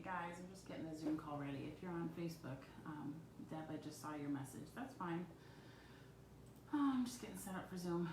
guys, I'm just getting the Zoom call ready. If you're on Facebook, Deb, I just saw your message. That's fine. Oh, I'm just getting set up for Zoom.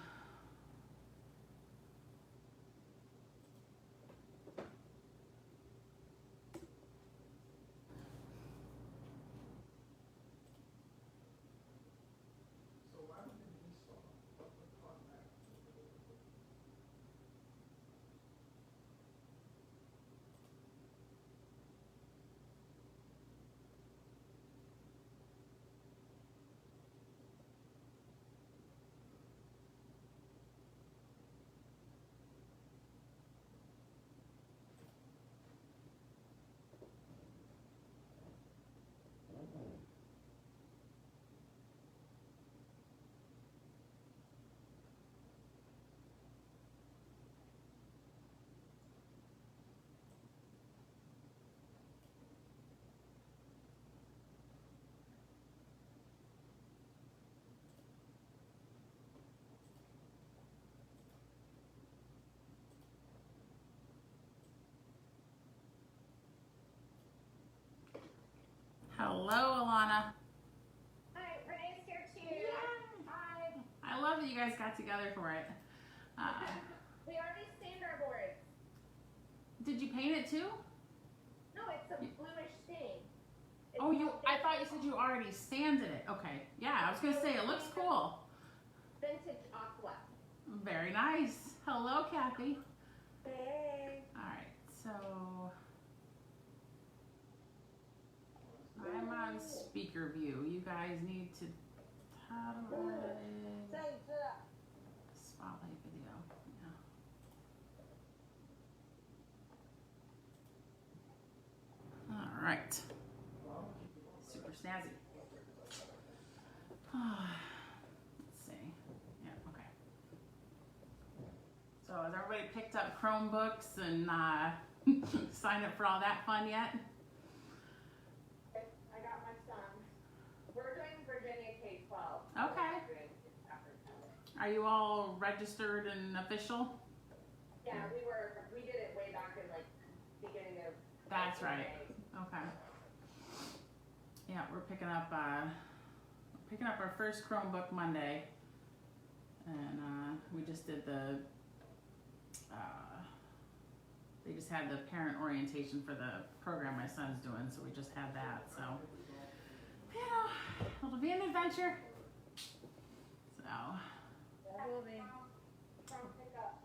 Hello, Alana. Hi, Renee's here too. Yay. Hi. I love that you guys got together for it. We already stained our boards. Did you paint it too? No, it's a bluish stain. Oh, I thought you said you already sanded it. Okay. Yeah, I was going to say, it looks cool. Vintage aqua. Very nice. Hello, Kathy. Hey. All right, so I'm on speaker view. You guys need to spotlight video. Yeah. All right. Super snazzy. Let's see. Yeah, okay. So has everybody picked up Chromebooks and signed up for all that fun yet? I got my son. We're doing Virginia K-12. Okay. Are you all registered and official? Yeah, we did it way back in like beginning of. That's right. Okay. Yeah, we're picking up our first Chromebook Monday, and we just did they just had the parent orientation for the program my son's doing, so we just had that. So, you know, it'll be an adventure. So. That will be. From pickup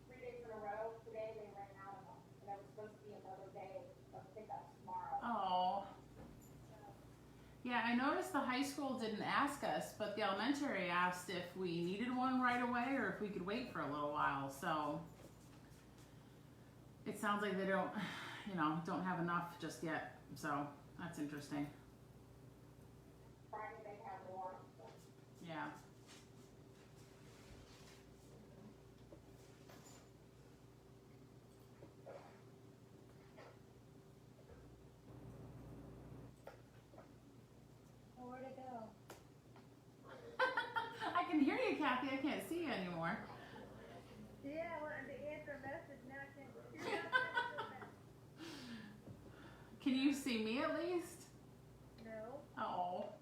3 days in a row. Today they ran out of them, and there was supposed to be another day of pickups tomorrow. Oh. Yeah, I noticed the high school didn't ask us, but the elementary asked if we needed one right away or if we could wait for a little while. So it sounds like they don't have enough just yet. So that's interesting. Friday they have more. Yeah. Where'd it go? I can hear you, Kathy. I can't see you anymore. Yeah, I wanted to answer a message now. I can't hear you. Can you see me at least? No. Oh.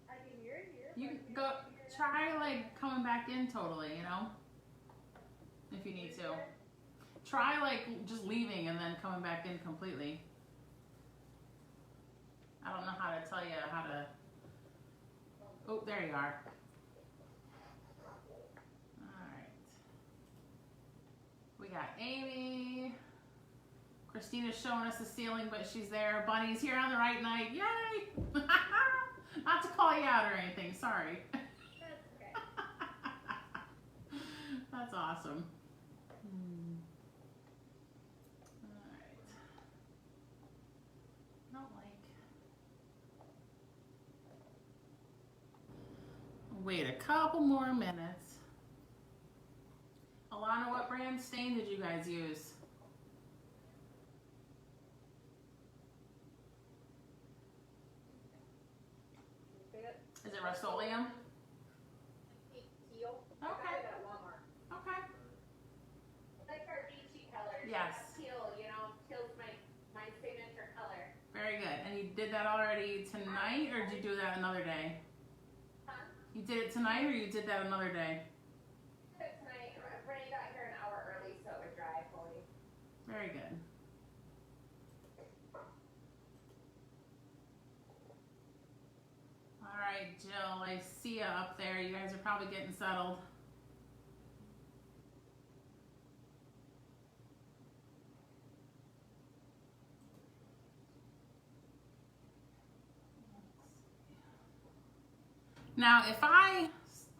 I can hear you. You go try like coming back in totally, if you need to. Try like just leaving and then coming back in completely. I don't know how to tell you how to. Oh, there you are. All right. We got Amy. Christina's showing us the ceiling, but she's there. Bunny's here on the right night. Yay! Not to call you out or anything. Sorry. That's okay. That's awesome. All right. Not like. Wait a couple more minutes. Alana, what brand stain did you guys use? Is it Rust-Oleum? Teal. Okay. I got it at Walmart. Okay. Like our beachy colors. Yes. Teal, teal's my that already tonight, or did you do that another day? Huh? You did it tonight, or you did that another day? Tonight, Renee got here an hour early, so it would dry fully. Very good. All right, Jill, I see you up there. You guys are probably getting settled. Now, if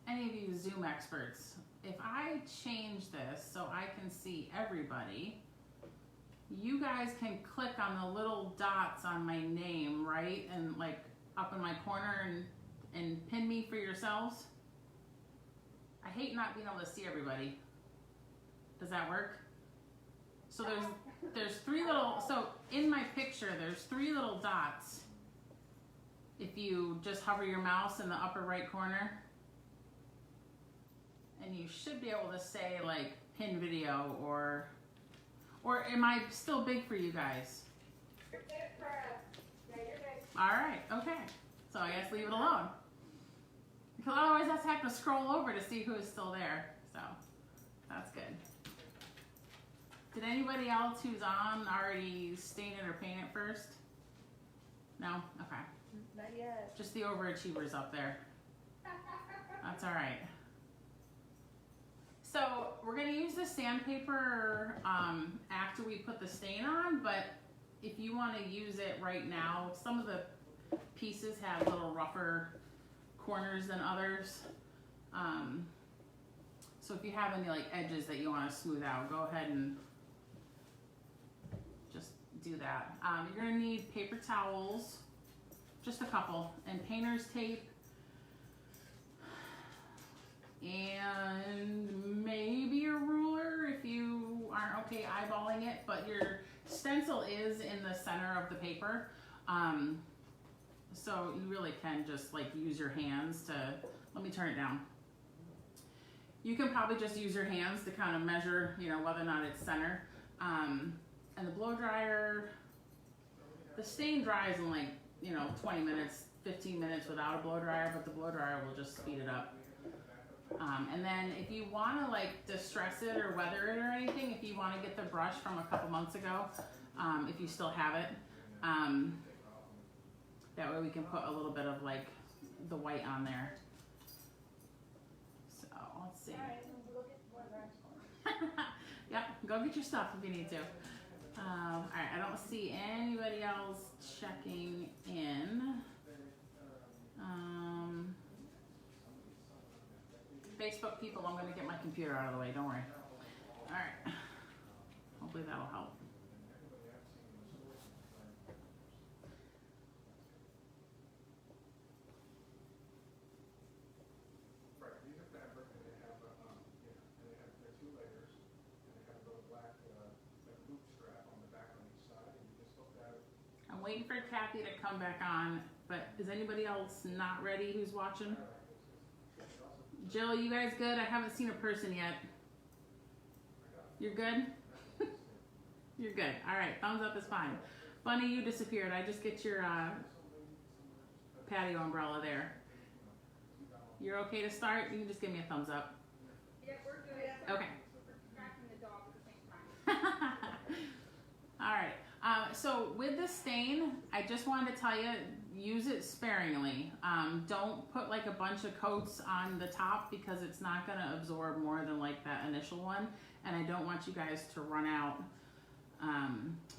any of you Zoom experts, if I change this so I can see everybody, you guys can click on the little dots on my name, right? And like up in my corner and pin me for yourselves. I hate not being able to see everybody. Does that work? So there's three little, so in my picture, there's three little dots. If you just hover your mouse in the upper right corner, and you should be able to say like pin video, or am I still big for you guys? You're good for us. Yeah, you're good. All right, okay. So I guess leave it alone. Because otherwise I have to scroll over to see who is still there. So that's good. Did anybody else who's on already stain it or paint it first? No? Okay. Not yet. Just the overachievers up there. That's all right. So we're gonna use the sandpaper after we put the stain on, but if you wanna use it right now, some of the pieces have little rougher corners than others. So if you have any like edges that you wanna smooth out, go ahead and just do that. You're gonna need paper towels, just a couple, and painter's tape, and maybe a ruler if you aren't okay eyeballing it, but your stencil is in the center of the paper. So you really can just like use your hands to, let me turn it down. You can probably just use your hands to kind of measure, you know, whether or not it's center. And the blow dryer, the stain dries in like, 20 minutes, 15 minutes without a blow dryer, but the blow dryer will just speed it up. And then if you want to like distress it or weather it or anything, if you want to get the brush from a couple months ago, if you still have it, that way we can put a little bit of like the white on there. So let's see. Yep, go get your stuff if you need to. All right, I don't see anybody else checking in. Facebook people, I'm going to get my computer out of the way, don't worry. All right, hopefully that'll help. I'm waiting for Kathy to come back on, but is anybody else not ready who's watching? Jill, you guys good? I haven't seen a person yet. You're good? You're good. All right, thumbs up is fine. Bunny, you disappeared. I just get your patio umbrella there. You're okay to start? You can just give me a thumbs up. Yeah, we're good. Okay. We're tracking the dog at the same time. All right. So with the stain, I just wanted to tell you, use it sparingly. Don't put like a bunch of coats on the top because it's not going to absorb more than like that initial one. And I don't want you guys to run out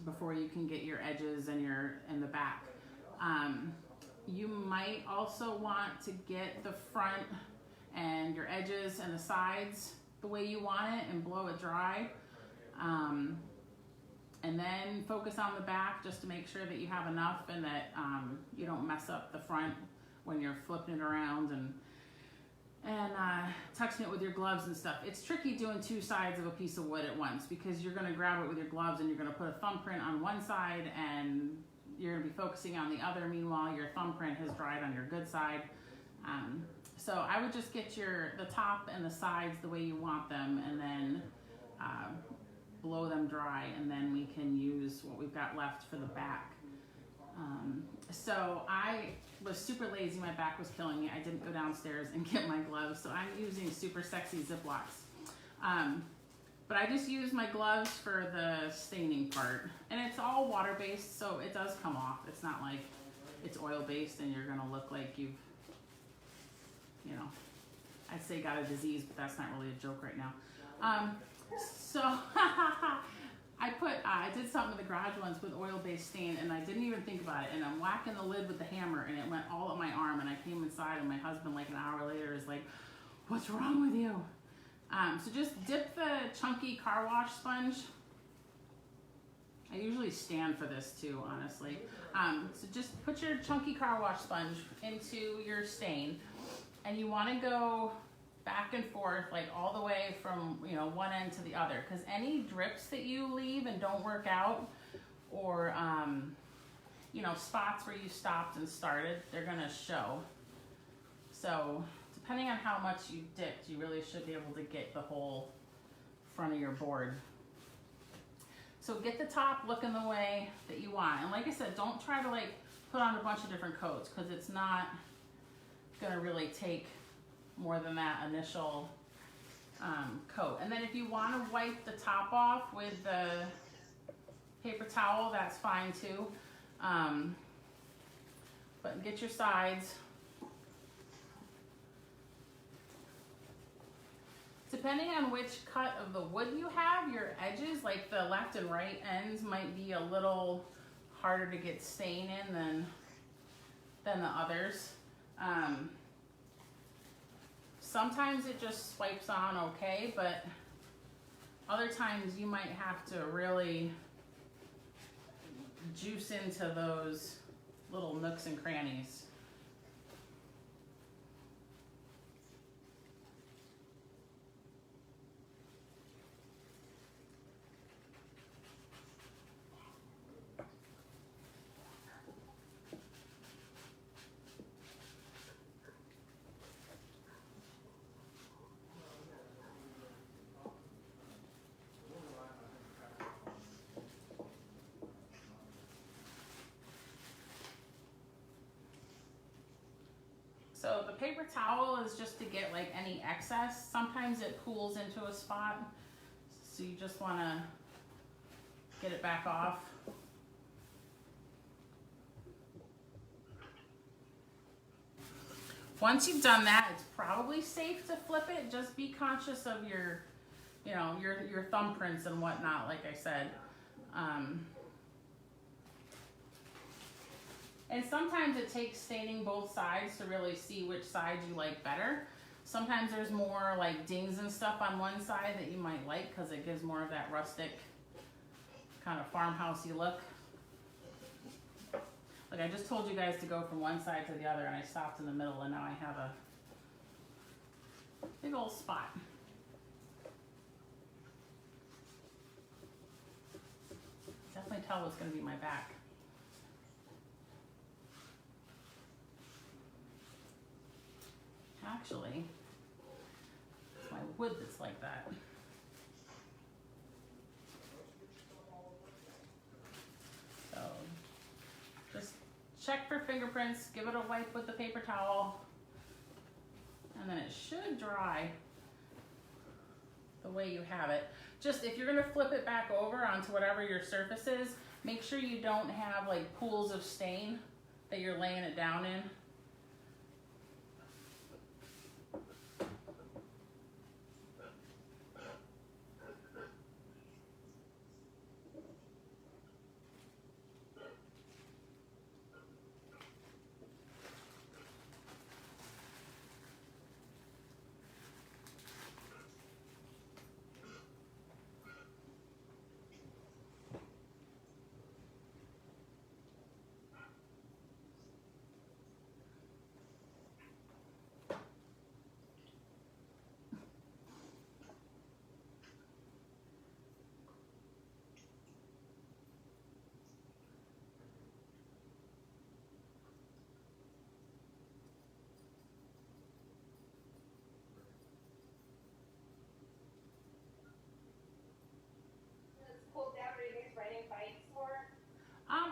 before you can get your edges and the back. You might also want to get the front and your edges and the sides the way you want it and blow it dry. And then focus on the back just to make sure that you have enough and that you don't mess up the front when you're flipping it around and touching it with your gloves and stuff. It's tricky doing two sides of a piece of wood at once because you're going to grab it with your gloves and you're going to put a thumbprint on one side and you're going to be focusing on the other. Meanwhile, your thumbprint has dried on your good side. So I would just get the top and the sides the way you want them and then blow them dry, and then we can use what we've got left for the back. So I was super lazy. My back was killing me. I didn't go downstairs and get my gloves. So I'm using Super Sexy Ziplocs. But I just use my gloves for the staining part. And it's all water-based, so it does come off. It's not like it's oil-based and you're gonna look like you've, you know, I'd say got a disease, but that's not really a joke right now. So I did something in the garage once with oil-based stain, and I didn't even think about it. And I'm whacking the lid with the hammer, and it went all up my arm. And I came inside, and my husband, like an hour later, is like, "What's wrong with you?" So just dip the chunky car wash sponge. I usually stand for this too, honestly. So just put your chunky car wash sponge into your stain, and you want to go back and forth, like all the way from, you know, one end to the other, because any drips that you leave and don't work out, or you know, spots where you stopped and started, they're gonna show. So depending on how much you dipped, you really should be able to get the whole front of your board. So get the top looking the way that you want. And like I said, don't try to like put on a bunch of different coats, because it's not gonna really take more than that initial coat. And then if you want to wipe the top off with the paper towel, that's fine too. But get your sides. Depending on which cut of the wood you have, your edges, like the left and right ends, might be a little harder to get stain in than the others. Sometimes it just swipes on okay, but other times you might have to really juice into those little nooks and crannies. So the paper towel is just to get like any excess. Sometimes it pools into a spot, so you just want to get it back off. Once you've done that, it's probably safe to flip it. Just be conscious of your, you know, your thumbprints and whatnot, like I said. And sometimes it takes staining both sides to really see which side you like better. Sometimes there's more like dings and stuff on one side that you might like, because it gives more of that rustic kind of farmhousey look. Like I just told you guys to go from one side to the other, and I stopped in the middle, and now I have a big old spot. Definitely tell what's going to be my back. Actually, it's my wood that's like that. So just check for fingerprints, give it a wipe with the paper towel, and then it should dry the way you have it. Just if you're gonna flip it back over onto whatever your surface is, make sure you don't have like pools of stain that you're laying it down in.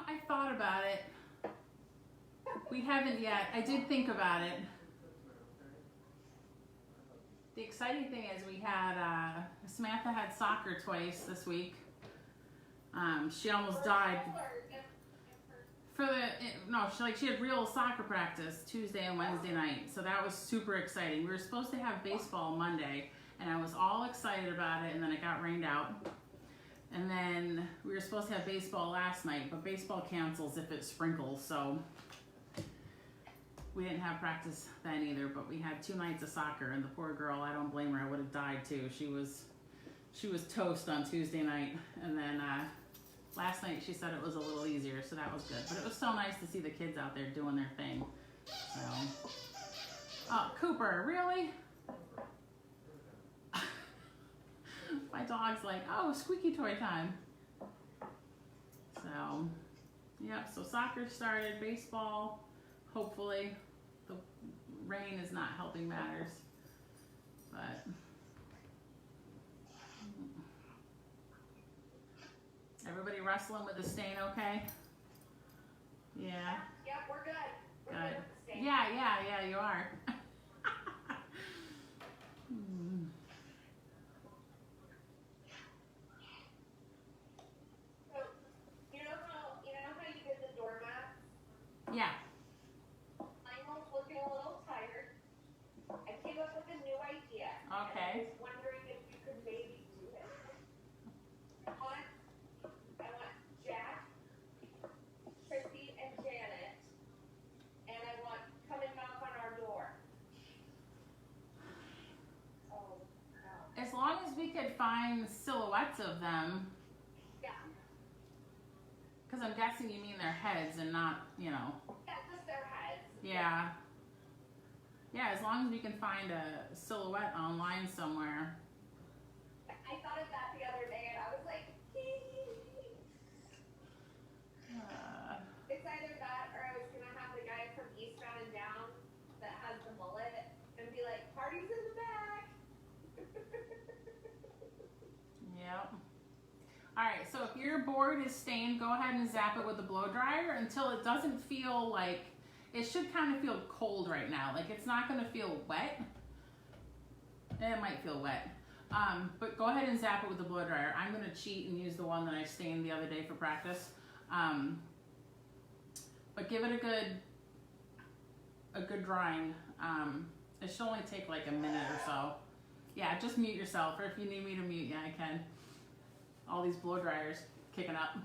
I thought about it. We haven't yet. I did think about it. The exciting thing is we had, Samantha had soccer twice this week. She almost died. She had real soccer practice Tuesday and Wednesday night. So that was super exciting. We were supposed to have baseball Monday and I was all excited about it and then it got rained out. And then we were supposed to have baseball last night, but baseball cancels if it sprinkles, so we didn't have practice then either, but we had 2 nights of soccer and the poor girl, I don't blame her, I would have died too. She was toast on Tuesday night, and then last night she said it was a little easier, so that was good. But it was so nice to see the kids out there doing their thing. So, oh, Cooper, really? My dog's like, oh, squeaky toy time. So, yep, so soccer started, baseball, hopefully. The rain is not helping matters, but everybody wrestling with the stain okay? Yeah. Yep, we're good. We're good with the stain. Yeah, you are. Yeah. I'm looking a little tired. I came up with a new idea. Okay. I was wondering if you could maybe do it. I want Jack, Chrissy, and Janet, and I want come and knock on our door. Oh, no. As long as we could find silhouettes of them. Yeah. Because I'm guessing you mean their heads and not, Yeah, just their heads. Yeah. Yeah, as long as we can find a silhouette online somewhere. I thought of that the other day and I was like, It's either that or I was going to have the guy from Eastbound and Down that has the mullet and be like, party's in the back. Yep. Alright, so if your board is stained, go ahead and zap it with the blow dryer until it doesn't feel like, it should kind of feel cold right now. Like it's not going to feel wet. It might feel wet. But go ahead and zap it with the blow dryer. I'm going to cheat and use the one that I stained the other day for practice. But give it a good drying. It should only take like a minute or so. Yeah, just mute yourself, or if you need me to mute, yeah, I can. All these blow dryers kicking up.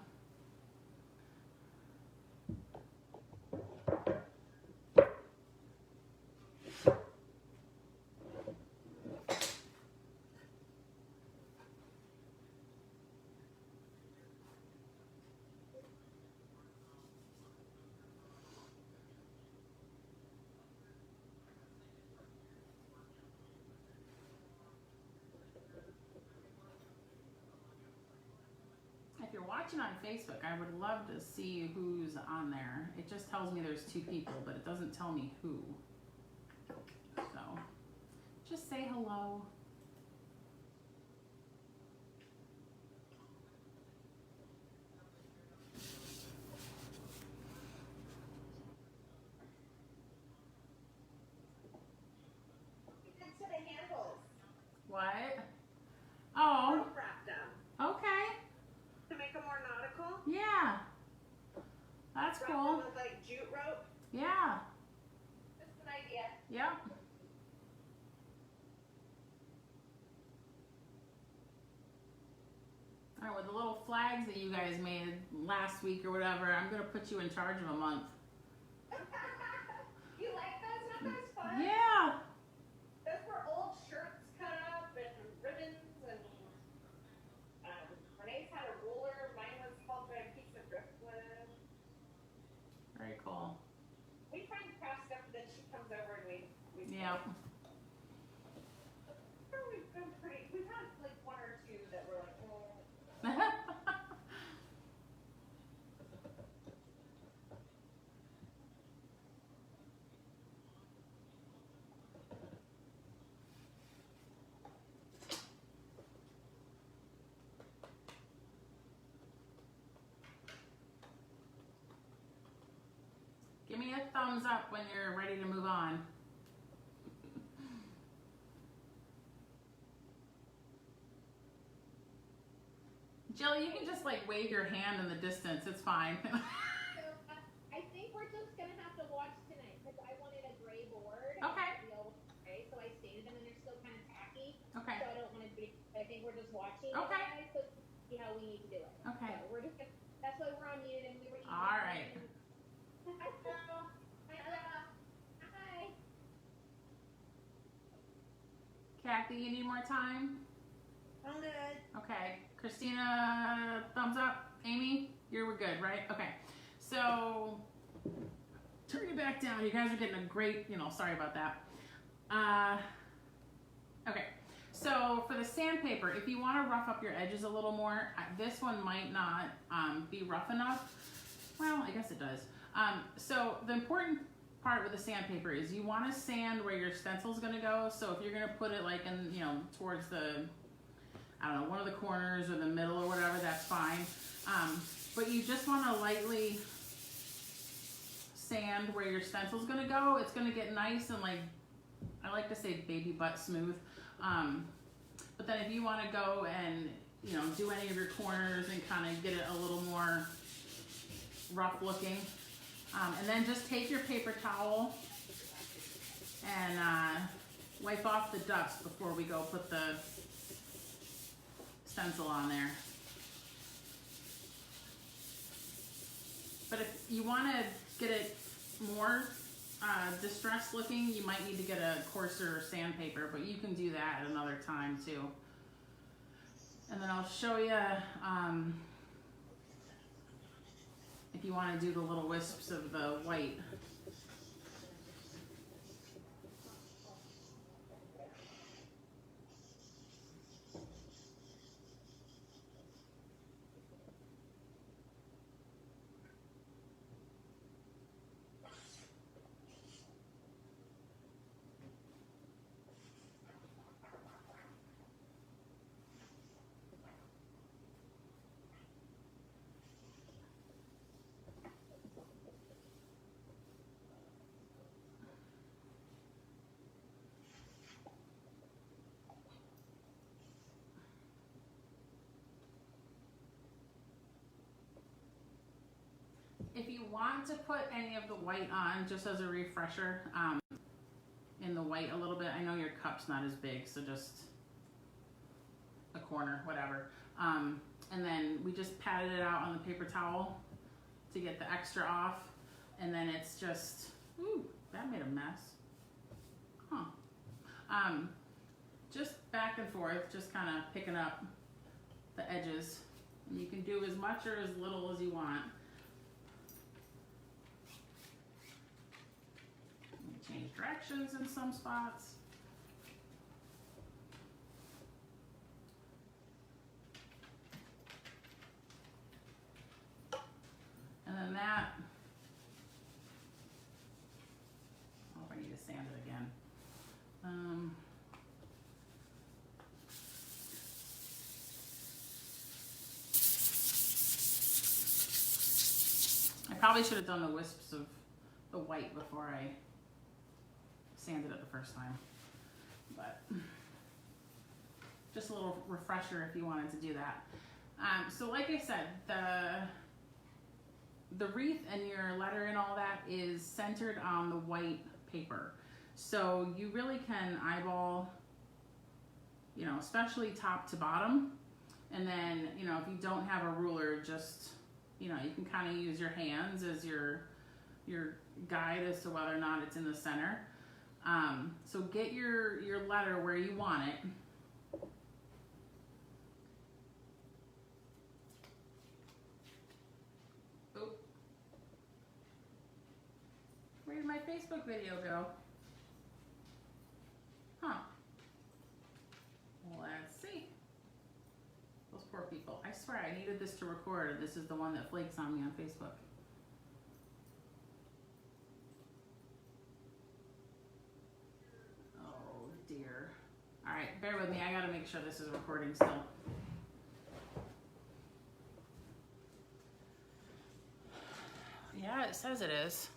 If you're watching on Facebook, I would love to see who's on there. It just tells me there's 2 people, but it doesn't tell me who. So, just say hello. It's to the handles. What? Oh, Rope wrap them okay. to make them more nautical. Yeah. That's Wrap cool. them with like jute rope. Yeah. Just an idea. Yep. All right, with the little flags that you guys made last week or whatever, I'm going to put you in charge of a month. You like those? Not those fun? Yeah. Those were old shirts cut up and ribbons and Renee's had a ruler. Mine was called by a piece of driftwood. Very cool. We find craft stuff, then she comes over and we Yeah. We've been pretty. We've had like 1 or 2 that were like, oh. Give me a thumbs thumbs up when you're ready to move on. Jill, you can just like wave your hand in the distance. It's fine. So, I think we're just gonna have to watch tonight because I wanted a gray board. Okay. The old gray, so I stated them and they're still kind of tacky. Okay. So I don't want to be. I think we're just watching. Okay. You guys, so see how we need to do it. Okay. So we're just. That's why we're on mute and we were. All right. Hi, Phil. Hi. Kathy, you need more time? I'm good. Okay. Christina, thumbs up. Amy, you're good, right? Okay. So, turn it back down. You guys are getting a great, sorry about that. Okay. So, for the sandpaper, if you want to rough up your edges a little more, this one might not be rough enough. Well, I guess it does. So, the important part with the sandpaper is you want to sand where your stencil is going to go. So, if you're going to put it like in, towards the, I don't know, one of the corners or the middle or whatever, that's fine. But you just want to lightly sand where your stencil's going to go. It's going to get nice and like, I like to say baby butt smooth. But then if you want to go and, do any of your corners and kind of get it a little more rough looking. And then just take your paper towel and wipe off the dust before we go put the stencil on there. But if you want to get it more distressed looking, you might need to get a coarser sandpaper, but you can do that at another time too. And then I'll show you if you want to do the little wisps of the white. If you want to put any of the white on, just as a refresher, in the white a little bit, I know your cup's not as big, so just a corner, whatever. And then we just patted it out on the paper towel to get the extra off. And then it's just, ooh, that made a mess. Huh. Just back and forth, just kind of picking up the edges. And you can do as much or as little as you want. Change directions in some spots. And then that, oh, I need to sand it again. I probably should have done the wisps of the white before I sanded it the first time, but just a little refresher if you wanted to do that. So like I said, the wreath and your letter and all that is centered on the white paper. So you really can eyeball, especially top to bottom. And then, if you don't have a ruler, just, you can kind of use your hands as your guide as to whether or not it's in the center. So get your letter where you want it. Oh. Where did my Facebook video go? Huh. Let's see. Those poor people. I swear I needed this to record, and this is the one that flakes on me on Facebook. Dear. All right, bear with me. I gotta make sure this is recording still. Yeah, it says it is.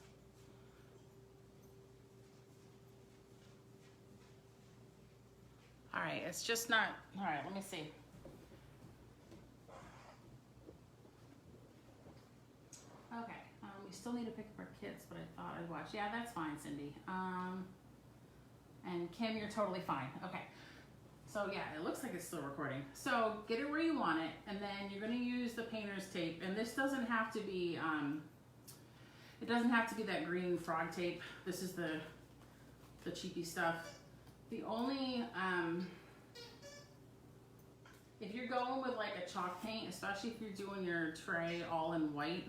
it's just not, all right, let me see. Okay, we still need to pick up our kids, but I thought I'd watch. Yeah, that's fine, Cindy. And Kim, you're totally fine. Okay. So yeah, it looks like it's still recording. So get it where you want it, and then you're gonna use the painter's tape, and this doesn't have to be, it doesn't have to be that green frog tape. This is the cheapy stuff. The only, if you're going with like a chalk paint, especially if you're doing your tray all in white,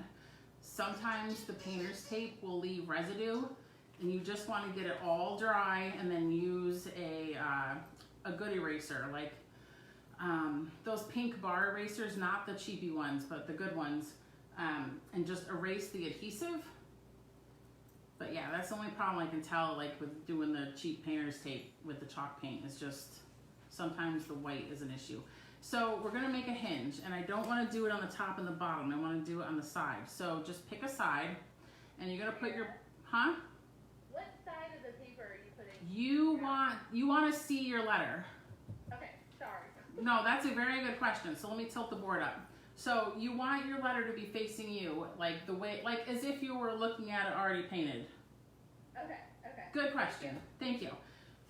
sometimes the painter's tape will leave residue, and you just want to get it all dry and then use a good eraser, like those pink bar erasers, not the cheapy ones, but the good ones, and just erase the adhesive. But yeah, that's the only problem I can tell, like with doing the cheap painter's tape with the chalk paint, is just sometimes the white is an issue. So we're gonna make a hinge, and I don't wanna do it on the top and the bottom, I wanna do it on the side. So just pick a side, and you're gonna put your, huh? What side of the paper are you putting? You want to see your letter. Okay, sorry. No, that's a very good question. So let me tilt the board up. So you want your letter to be facing you, like the way, like as if you were looking at it already painted. Okay, okay. Good question. Thank you.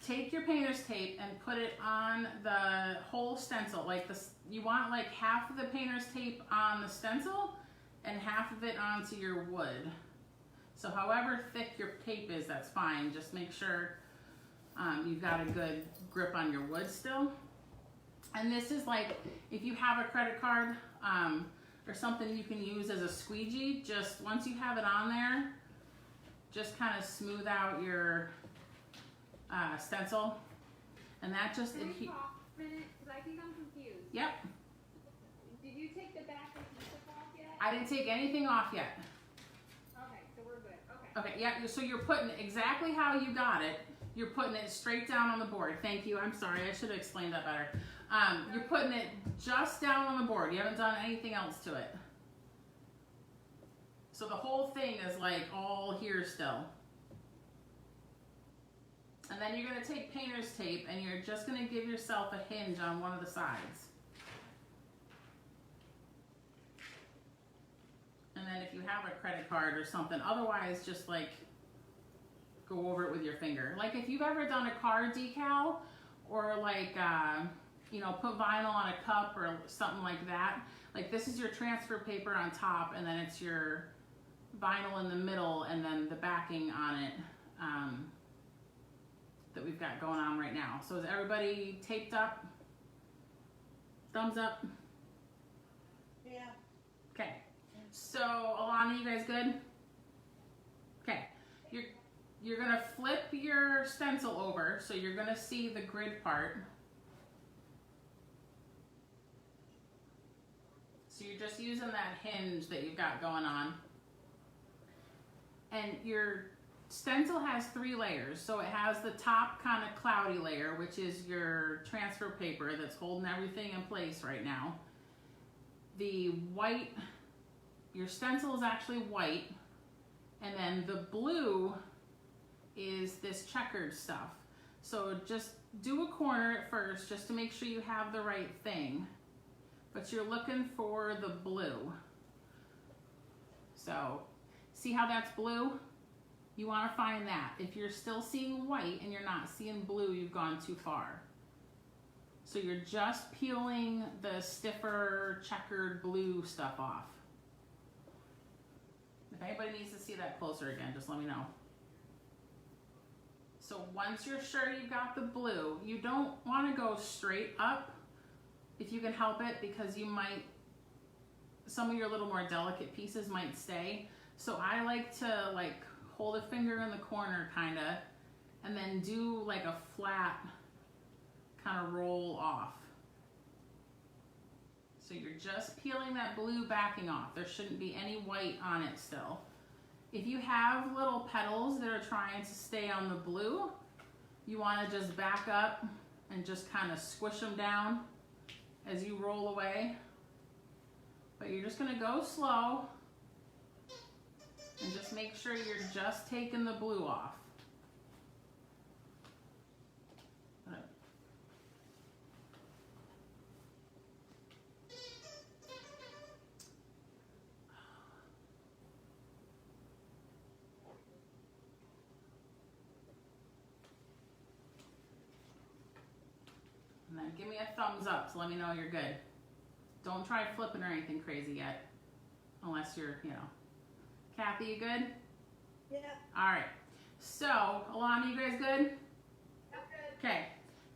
Take your painter's tape and put it on the whole stencil. Like this, you want like half of the painter's tape on the stencil and half of it onto your wood. So however thick your tape is, that's fine. Just make sure you've got a good grip on your wood still. And this is like, if you have a credit card or something you can use as a squeegee, just once you have it on there, just kind of smooth out your stencil. And that just... Can we talk a minute? Because I think I'm confused. Yep. Did you take the back adhesive off yet? I didn't take anything off yet. Okay, so we're good. Okay. Okay, yeah, so you're putting it exactly how you got it. You're putting it straight down on the board. Thank you. I'm sorry. I should have explained that better. You're putting it just down on the board. You haven't done anything else to it. So the whole thing is like all here still. And then you're going to take painter's tape and you're just going to give yourself a hinge on one of the sides. And then if you have a credit card or something, otherwise just like go over it with your finger. Like if you've ever done a car decal or like, you know, put vinyl on a cup or something like that. Like this is your transfer paper on top, and then it's your vinyl in the middle, and then the backing on it that we've got going on right now. So is everybody taped up? Thumbs up? Yeah. Okay. So Alana, you guys good? Okay. You're gonna flip your stencil over, so you're gonna see the grid part. So you're just using that hinge that you've got going on. And your stencil has 3 layers. So it has the top kind of cloudy layer, which is your transfer paper that's holding everything in place right now. The white, your stencil is actually white, and then the blue is this checkered stuff. So just do a corner at first just to make sure you have the right thing. But you're looking for the blue. So see how that's blue? You want to find that. If you're still seeing white and you're not seeing blue, you've gone too far. So you're just peeling the stiffer checkered blue stuff off. If anybody needs to see that closer again, just let me know. So once you're sure you've got the blue, you don't want to go straight up if you can help it, because you might, some of your little more delicate pieces might stay. So I like to like hold a finger in the corner kind of, and then do like a flat kind of roll off. So you're just peeling that blue backing off. There shouldn't be any white on it still. If you have little petals that are trying to stay on the blue, you want to just back up and just kind of squish them down as you roll away. But you're just going to go slow and just make sure you're just taking the blue off. give me a thumbs up to let me know you're good. Don't try flipping or anything crazy yet. Unless you're, you know. Kathy, you good? Yeah. Alright. So, Alana, you guys good? I'm good. Okay.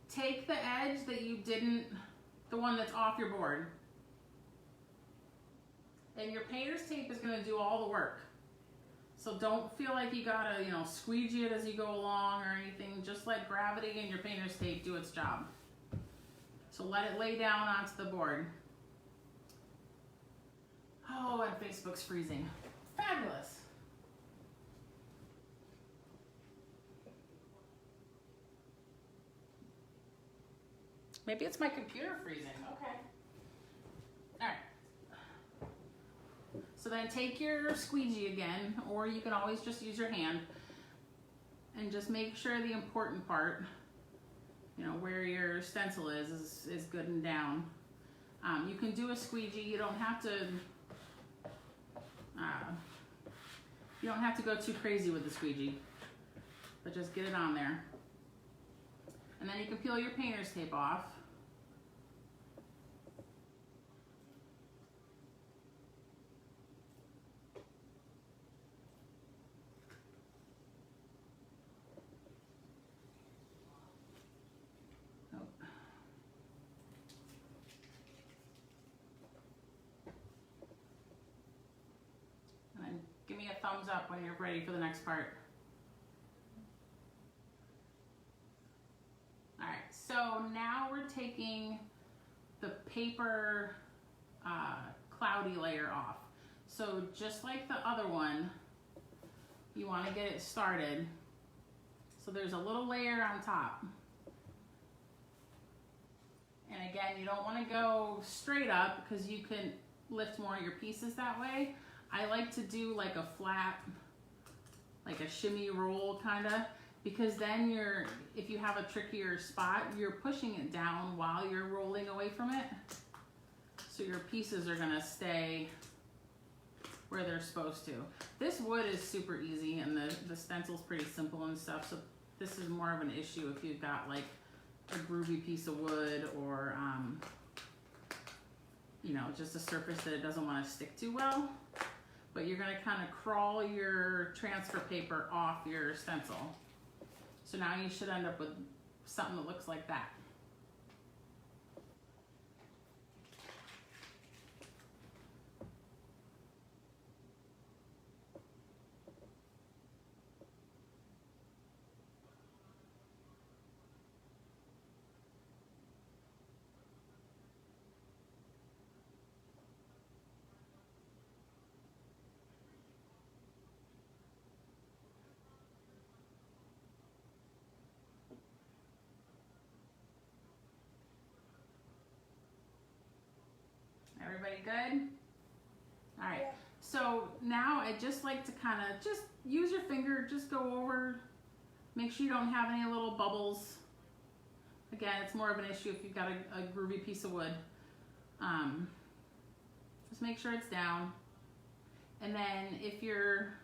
Take the edge that you didn't, the one that's off your board. And your painter's tape is going to do all the work. So don't feel like you gotta, you know, squeegee it as you go along or anything. Just let gravity and your painter's tape do its job. So let it lay down onto the board. Oh, and Facebook's freezing. Fabulous. Maybe it's my computer freezing. Okay. All right. So then take your squeegee again, or you can always just use your hand, and just make sure the important part, you know, where your stencil is good and down. You can do a squeegee. You don't have to. You don't have to go too crazy with the squeegee, but just get it on there. And then you can peel your painter's tape off. Give me a thumbs up when you're ready for the next part. All right, so now we're taking the paper cloudy layer off. So just like the other one, you want to get it started. So there's a little layer on top. And again, you don't want to go straight up because you can lift more of your pieces that way. I like to do like a flat, like a shimmy roll kind of, because then if you have a trickier spot, you're pushing it down while you're rolling away from it. So your pieces are gonna stay where they're supposed to. This wood is super easy and the stencil's pretty simple and stuff, so this is more of an issue if you've got like a groovy piece of wood or you know, just a surface that it doesn't want to stick too well. But you're going to kind of crawl your transfer paper off your stencil. So now you should end up with something that looks like that. Everybody good? All right, so now I just like to kind of just use your finger, just go over, make sure you don't have any little bubbles. Again, it's more of an issue if you've got a groovy piece of wood. Just make sure it's down. And then if you're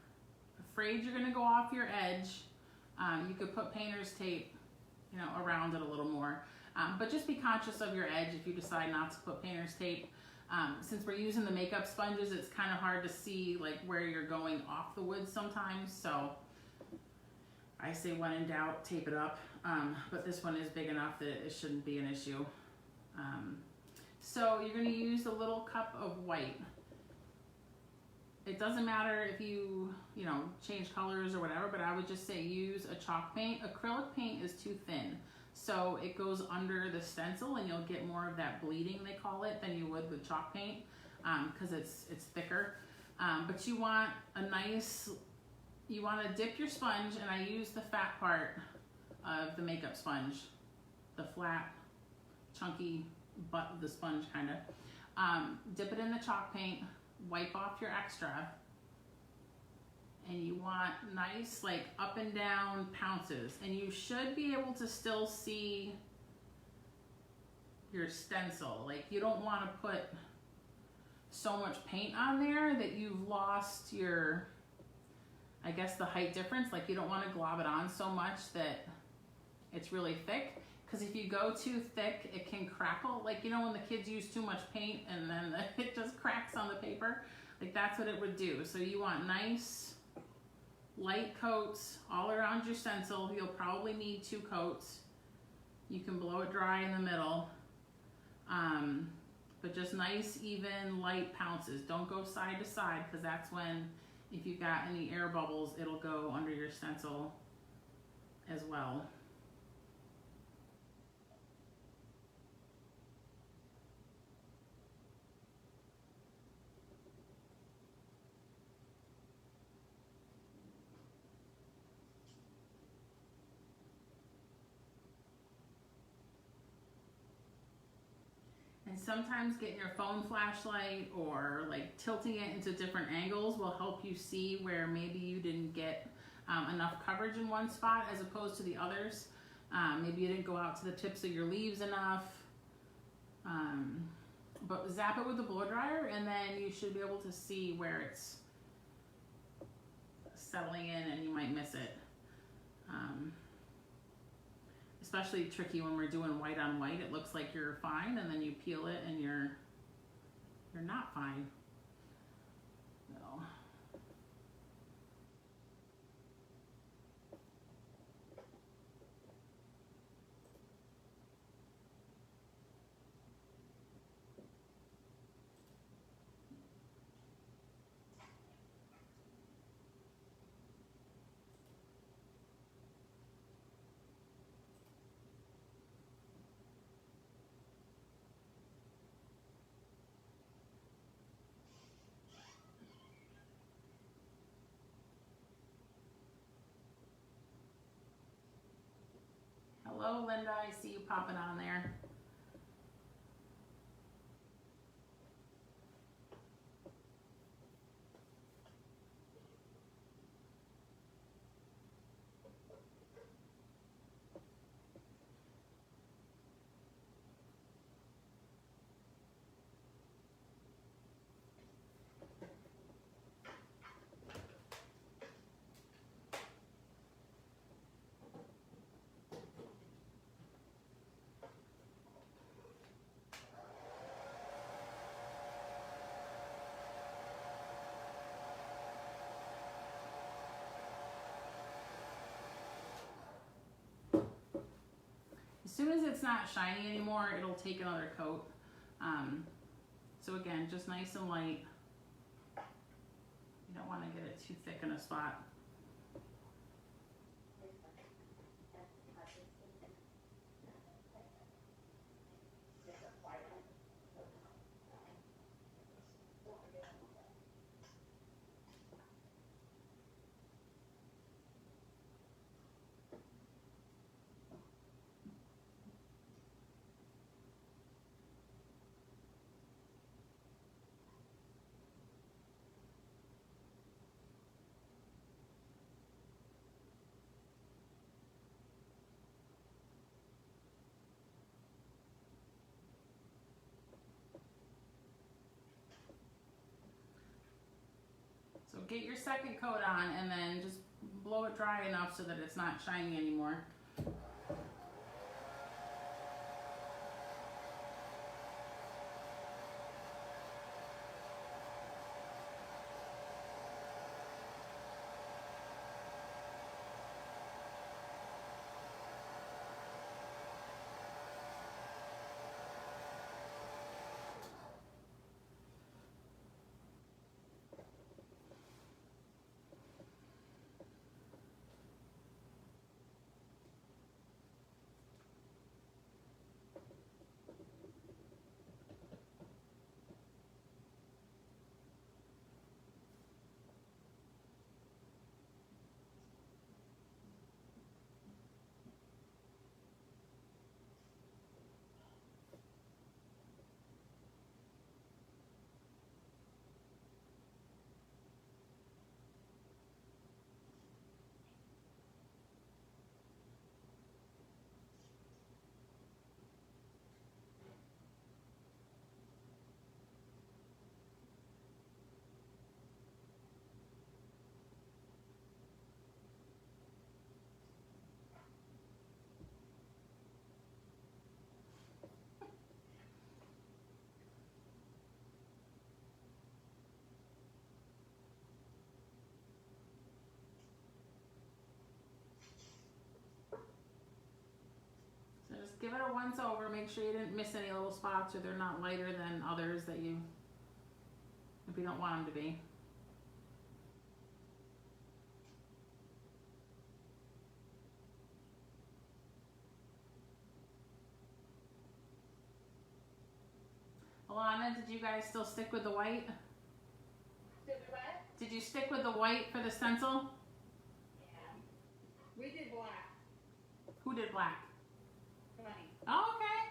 afraid you're gonna go off your edge, you could put painter's tape, you know, around it a little more. But just be conscious of your edge if you decide not to put painter's tape. Since we're using the makeup sponges, it's kind of hard to see like where you're going off the wood sometimes. So I say when in doubt, tape it up. But this one is big enough that it shouldn't be an issue. So you're going to use a little cup of white. It doesn't matter if you know, change colors or whatever, but I would just say use a chalk paint. Acrylic paint is too thin. So it goes under the stencil and you'll get more of that bleeding, they call it, than you would with chalk paint because it's thicker. But you want a nice, you want to dip your sponge, and I use the fat part of the makeup sponge, the flat, chunky butt of the sponge kind of. Dip it in the chalk paint, wipe off your extra, and you want nice like up and down pounces, and you should be able to still see your stencil. Like you don't want to put so much paint on there that you've lost your, I guess, the height difference. Like you don't want to glob it on so much that it's really thick, because if you go too thick, it can crackle. Like, you know, when the kids use too much paint and then it just cracks on the paper, like that's what it would do. So you want nice light coats all around your stencil. You'll probably need 2 coats. You can blow it dry in the middle. But just nice, even, light pounces. Don't go side to side, because that's when, if you've got any air bubbles, it'll go under your stencil as well. And sometimes getting your phone flashlight or like tilting it into different angles will help you see where maybe you didn't get enough coverage in one spot as opposed to the others. Maybe you didn't go out to the tips of your leaves enough. But zap it with the blow dryer and then you should be able to see where it's settling in and you might miss it. Especially tricky when we're doing white on white. It looks like you're fine and then you peel it and you're not fine. So. Hello, Linda. I see you popping on there. As soon as it's not shiny anymore, it'll take another coat. So again, just nice and light. You don't want to get it too thick in a spot. So get your second coat on and then just blow it dry enough so that it's not shiny anymore. give it a once over. Make sure you didn't miss any little spots or they're not lighter than others that you, if you don't want them to be. Alana, did you guys still stick with the white? Did we what? Did you stick with the white for the stencil? Yeah. We did black. Who did black? Funny. Oh, okay.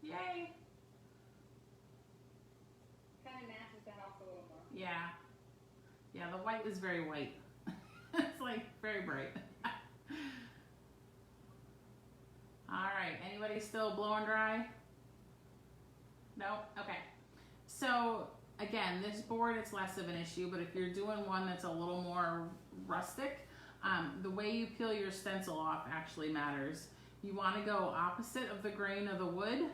Yay. Kind of matches the house a little more. Yeah. Yeah, the white is very white. It's like very bright. All right, anybody still blowing dry? No? Okay. So again, this board, it's less of an issue, but if you're doing one that's a little more rustic, the way you peel your stencil off actually matters. You want to go opposite of the grain of the wood.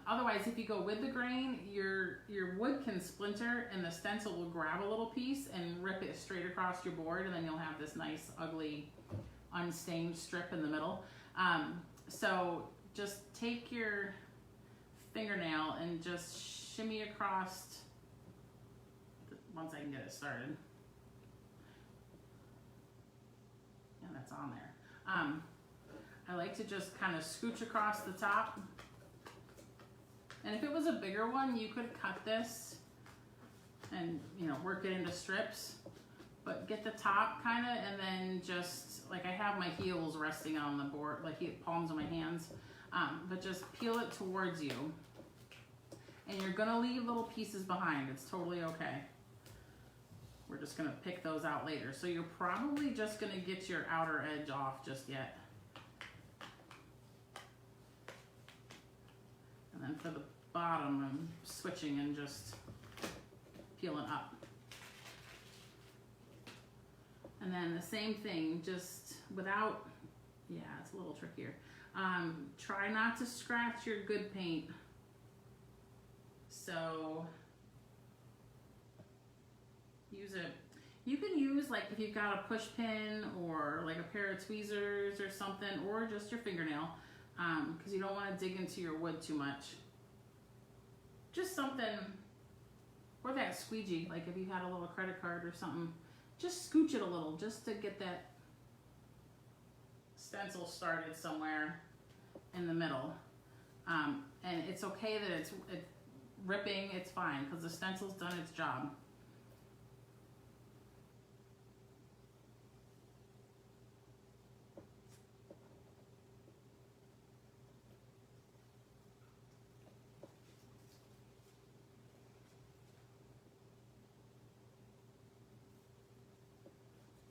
Otherwise, if you go with the grain, your wood can splinter and the stencil will grab a little piece and rip it straight across your board, and then you'll have this nice, ugly, unstained strip in the middle. So just take your fingernail and just shimmy across once I can get it started. And that's on there. I like to just kind of scooch across the top. And if it was a bigger one, you could cut this and, you know, work it into strips. But get the top kind of, and then just, like I have my heels resting on the board, like palms of my hands. But just peel it towards you. And you're gonna leave little pieces behind. It's totally okay. We're just gonna pick those out later. So you're probably just gonna get your outer edge off just yet. And then for the bottom, I'm switching and just peeling up. And then the same thing, just without, yeah, it's a little trickier. Try not to scratch your good paint. So use it. You can use, like, if you've got a push pin or like a pair of tweezers or something, or just your fingernail, because you don't want to dig into your wood too much. Just something, or that squeegee, like if you had a little credit card or something, just scooch it a little just to get that stencil started somewhere in the middle. And it's okay that it's ripping, it's fine, because the stencil's done its job.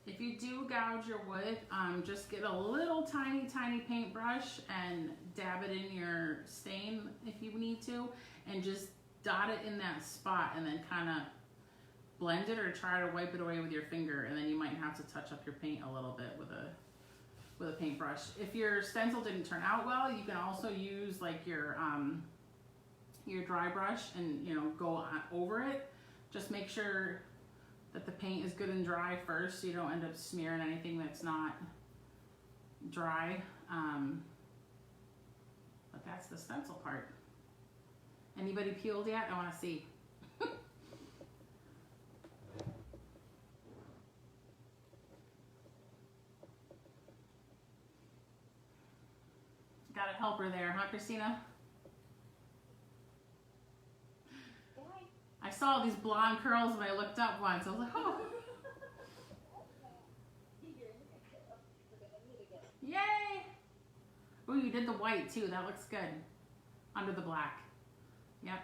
If you do gouge your wood, just get a little tiny paintbrush and dab it in your stain if you need to, and just dot it in that spot, and then kind of blend it or try to wipe it away with your finger, and then you might have to touch up your paint a little bit with a paintbrush. If your stencil didn't turn out well, you can also use like your dry brush and, you know, go over it. Just make sure that the paint is good and dry first, so you don't end up smearing anything that's not dry. But that's the stencil part. Anybody peeled yet? I want to see. Got a helper there, huh, Christina? I saw these blonde curls when I looked up once. I was like, oh. Yay! Oh, you did the white too. That looks good. Under the black. Yep.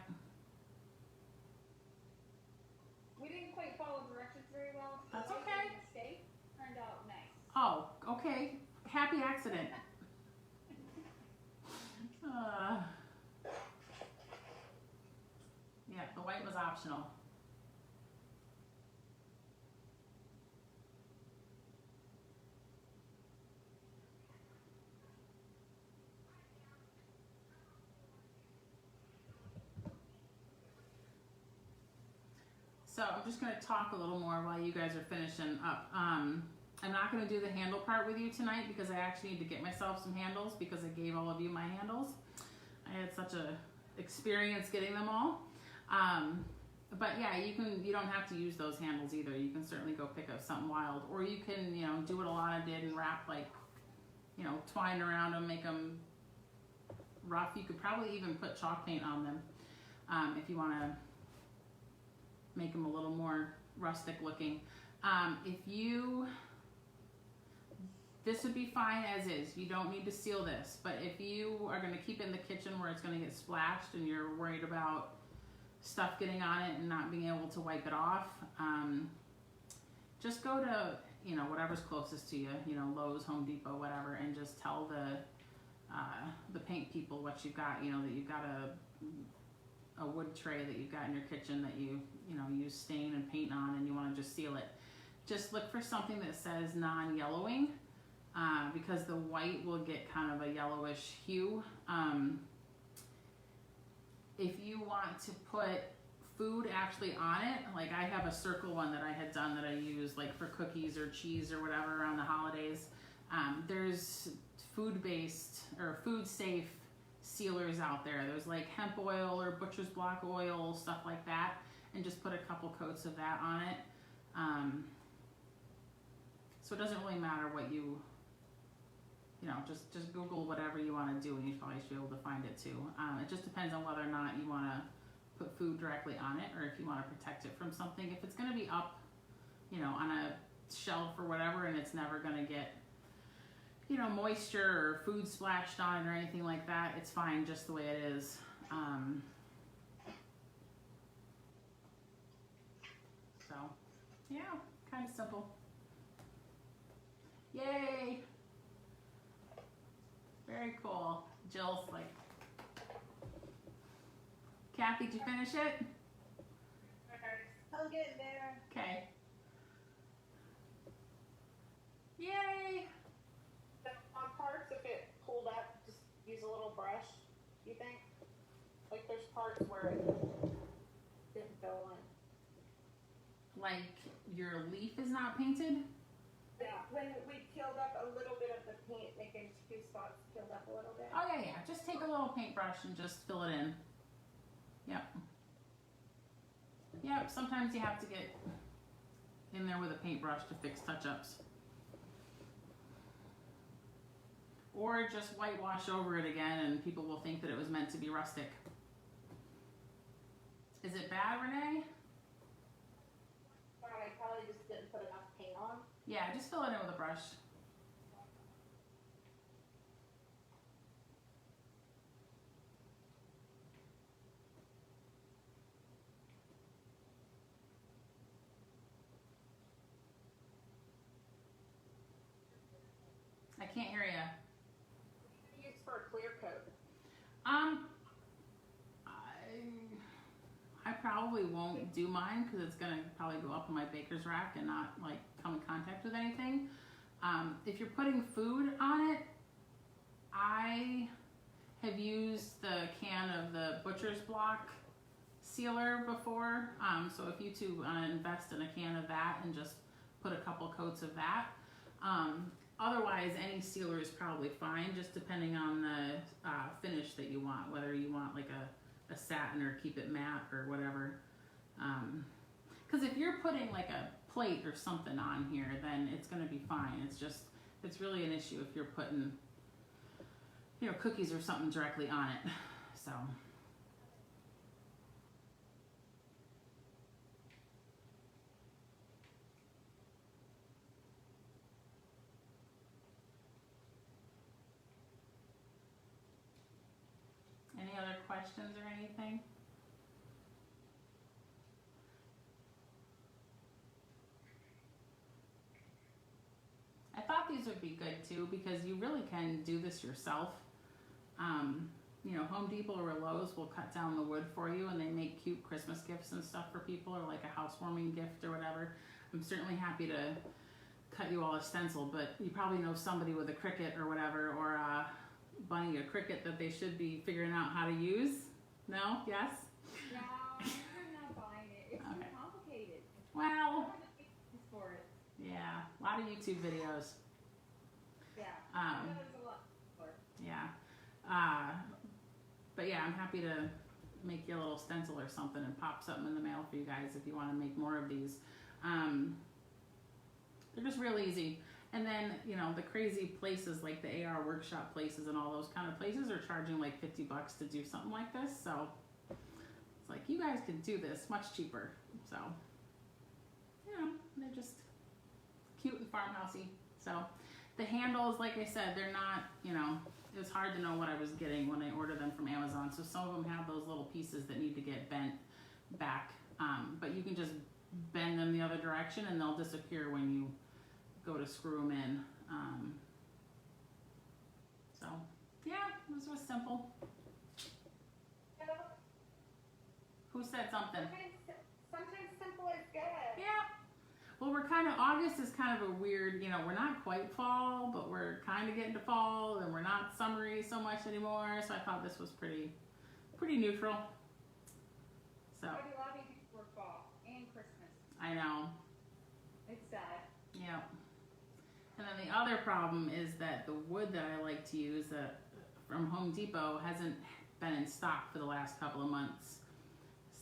We didn't quite follow directions very well. So That's that was okay. a mistake. Turned out nice. Oh, okay. Happy accident. Yeah, the white was optional. So I'm just going to talk a little more while you guys are finishing up. I'm not going to do the handle part with you tonight because I actually need to get myself some handles because I gave all of you my handles. I had such a experience getting them all. But yeah, you don't have to use those handles either. You can certainly go pick up something wild, or you can, you know, do what Alana did and wrap, like, you know, twine around them, make them rough. You could probably even put chalk paint on them if you want to make them a little more rustic looking. This would be fine as is. You don't need to seal this. But if you are going to keep it in the kitchen where it's going to get splashed and you're worried about stuff getting on it and not being able to wipe it off, just go to, you know, whatever's closest to you, you know, Lowe's, Home Depot, whatever, and just tell the paint people what you've got. You know, that you've got a wood tray that you've got in your kitchen that you use stain and paint on, and you want to just seal it. Just look for something that says non-yellowing, because the white will get kind of a yellowish hue. If you want to put food actually on it, like I have a circle one that I had done that I use like for cookies or cheese or whatever around the holidays. There's food-based or food-safe sealers out there. There's like hemp oil or butcher's block oil, stuff like that, and just put a couple coats of that on it. So it doesn't really matter what you know, just Google whatever you want to do, and you probably should be able to find it too. It just depends on whether or not you want to put food directly on it, or if you want to protect it from something. If it's going to be up, you know, on a shelf or whatever, and it's never going to get, you know, moisture or food splashed on it or anything like that, it's fine just the way it is. So, yeah, kind of simple. Yay! Very cool. Jill's like, Kathy, did you finish it? I'm getting there. Okay. Yay! On parts, if it pulled up, just use a little brush, you think? Like there's parts where it didn't fill in. Like your leaf is not painted? Yeah, when we peeled up a little bit of the paint, making two spots peeled up a little bit. Oh yeah. Just take a little paintbrush and just fill it in. Yep. Yep, sometimes you have to get in there with a paintbrush to fix touch-ups. Or just whitewash over it again and people will think that it was meant to be rustic. Is it bad, Renee? I probably just didn't put enough paint on. Yeah, just fill it in with a brush. I can't hear you. Use for a clear coat. I probably won't do mine because it's gonna probably go up on my baker's rack and not like come in contact with anything. If you're putting food on it, I have used the can of the butcher's block sealer before. So if you two want to invest in a can of that and just put a couple coats of that. Otherwise, any sealer is probably fine, just depending on the finish that you want, whether you want like a satin or keep it matte or whatever. Because if you're putting like a plate or something on here, then it's going to be fine. It's really an issue if you're putting, you know, cookies or something directly on it. So. Any other questions or anything? I thought these would be good too because you really can do this yourself. You know, Home Depot or Lowe's will cut down the wood for you and they make cute Christmas gifts and stuff for people, or like a housewarming gift or whatever. I'm certainly happy to cut you all a stencil, but you probably know somebody with a Cricut or whatever, or Bunny, a Cricut that they should be figuring out how to use. No? Yes? No, I'm not buying it. It's too complicated. Well, For it. yeah. A lot of YouTube videos. Yeah. There's a lot more. Yeah. But yeah, I'm happy to make you a little stencil or something and pop something in the mail for you guys if you want to make more of these. They're just real easy. And then, you know, the crazy places like the AR workshop places and all those kind of places are charging like $50 to do something like this. So it's like, you guys can do this much cheaper. So, you know, they're just cute and farmhousey. So the handles, like I said, they're not, you know, it was hard to know what I was getting when I ordered them from Amazon. So some of them have those little pieces that need to get bent back. But you can just bend them the other direction and they'll disappear when you go to screw them in. So yeah, this was simple. Who said something? Sometimes simple is good. Yeah. Well, we're kind of, August is kind of a weird, you know, we're not quite fall, but we're kind of getting to fall, and we're not summery so much anymore. So I thought this was pretty neutral. So. Hobby Lobby before fall and Christmas. I know. It's sad. Yeah. And then the other problem is that the wood that I like to use from Home Depot hasn't been in stock for the last couple of months.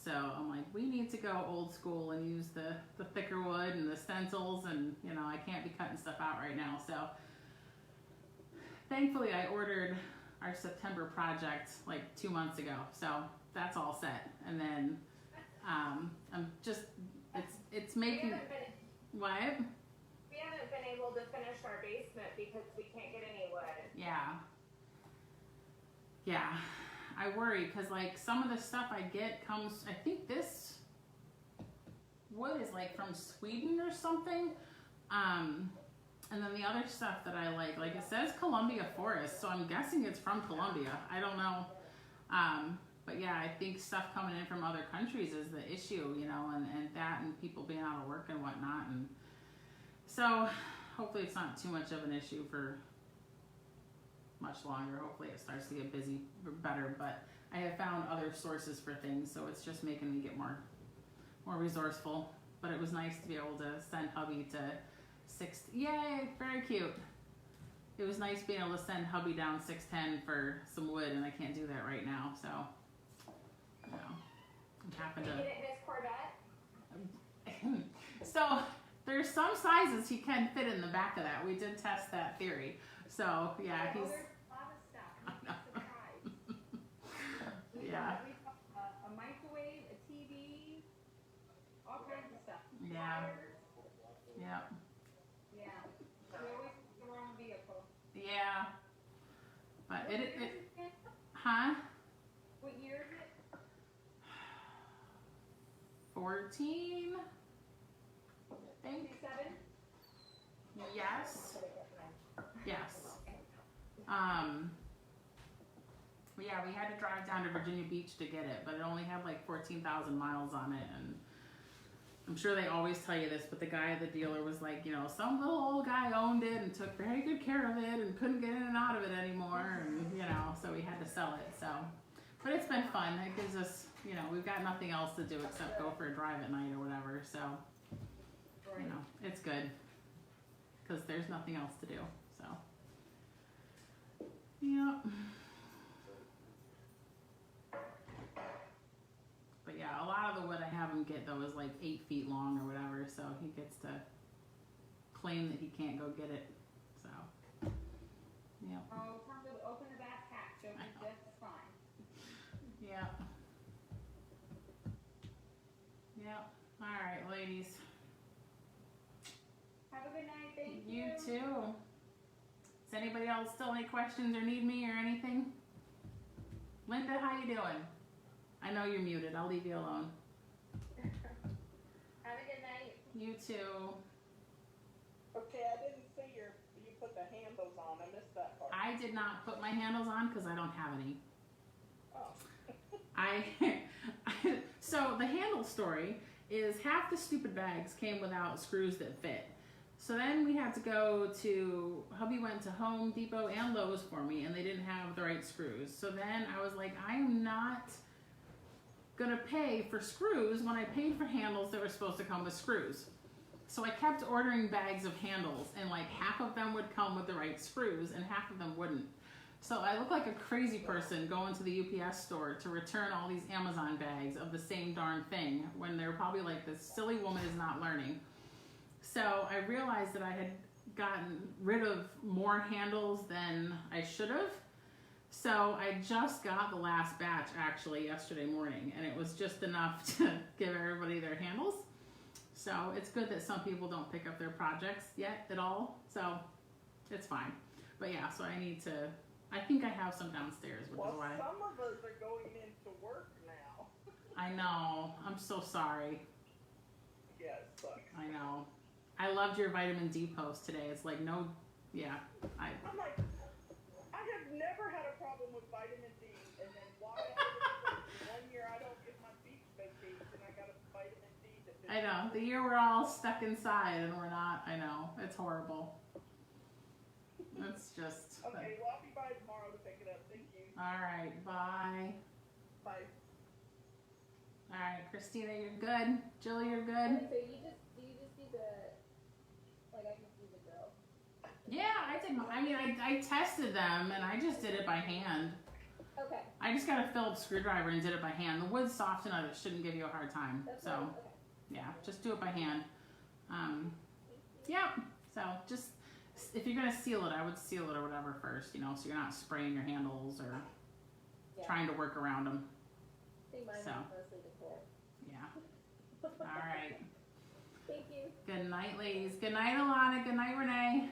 So I'm like, we need to go old school and use the thicker wood and the stencils, and you know, I can't be cutting stuff out right now. So thankfully I ordered our September project like 2 months ago. So that's all set. And then I'm just, it's making, what? We haven't been able to finish our basement because we can't get any wood. Yeah. Yeah. I worry because like some of the stuff I get comes, I think this wood is like from Sweden or something. And then the other stuff that I like it says Columbia Forest, so I'm guessing it's from Columbia. I don't know. But yeah, I think stuff coming in from other countries is the issue, you know, and that and people being out of work and whatnot. And so hopefully it's not too much of an issue for much longer. Hopefully it starts to get busy better, but I have found other sources for things, so it's just making me get more resourceful. But it was nice to be able to send hubby to yay, very cute. It was nice being able to send hubby down 610 for some wood, and I can't do that right now, so you know, I'm happy to. Get it in his Corvette? So there's some sizes he can fit in the back of that. We did test that theory. So yeah, he's. There's a lot of stuff. Yeah. A microwave, a TV, all kinds of stuff. Yeah. Yeah. Yeah. We always pick the wrong vehicle. Yeah. But What year is it? huh? What year is it? 14. I think. 57? Yes. Yes. Yeah, we had to drive down to Virginia Beach to get it, but it only had like 14,000 miles on it, and I'm sure they always tell you this, but the guy at the dealer was like, you know, some little old guy owned it and took very good care of it and couldn't get in and out of it anymore, and you know, so we had to sell it. So, but it's been fun. It gives us, you know, we've got nothing else to do except go for a drive at night or whatever. So, you know, it's good because there's nothing else to do. So, yeah. But yeah, a lot of the wood I have him get though is like 8 feet long or whatever, so he gets to claim that he can't go get it. So, yeah. Oh, time to open the back hatch. It'll be just fine. Yeah. Yeah. All right, ladies. Have a good night. Thank you. You too. Does anybody else still any questions or need me or anything? Linda, how you doing? I know you're muted. I'll leave you alone. Have a good night. You too. Okay, I didn't see you put the handles on. I missed that part. I did not put my handles on because I don't have any. Oh. So the handle story is half the stupid bags came without screws that fit. So then we had to go to, hubby went to Home Depot and Lowe's for me, and they didn't have the right screws. So then I was like, I am not gonna pay for screws when I paid for handles that were supposed to come with screws. So I kept ordering bags of handles, and like half of them would come with the right screws and half of them wouldn't. So I look like a crazy person going to the UPS store to return all these Amazon bags of the same darn thing when they're probably like, this silly woman is not learning. So I realized that I had gotten rid of more handles than I should have. So I just got the last batch actually yesterday morning, and it was just enough to give everybody their handles. So it's good that some people don't pick up their projects yet at all. So it's fine. But yeah, so I think I have some downstairs, which is why. Some of us are going into work now. I know. I'm so sorry. Yeah, it sucks. I know. I loved your vitamin D post today. It's like, no, yeah. I'm like, I have never had a problem with vitamin D, and then why 1 year I don't get my beach vacation, I got a vitamin D deficiency. I know. The year we're all stuck inside and we're not. I know. It's horrible. It's just. Okay, well, I'll be by tomorrow to pick it up. Thank you. All right. Bye. Bye. All right, Christina, you're good. Jill, you're good. So you just do the, like, I can see the drill. Yeah, I did. I tested them and I just did it by hand. Okay. I just got a Phillips screwdriver and did it by hand. The wood soft enough it shouldn't give you a hard time. That's So fine. Okay. yeah, just do it by hand. Yeah. So just if you're gonna seal it, I would seal it or whatever first, you know, so you're not spraying your handles or Yeah. trying to work around them. I think mine So. is mostly decor. Yeah. All right. Thank you. Good night, ladies. Good night, Alana. Good night, Renee.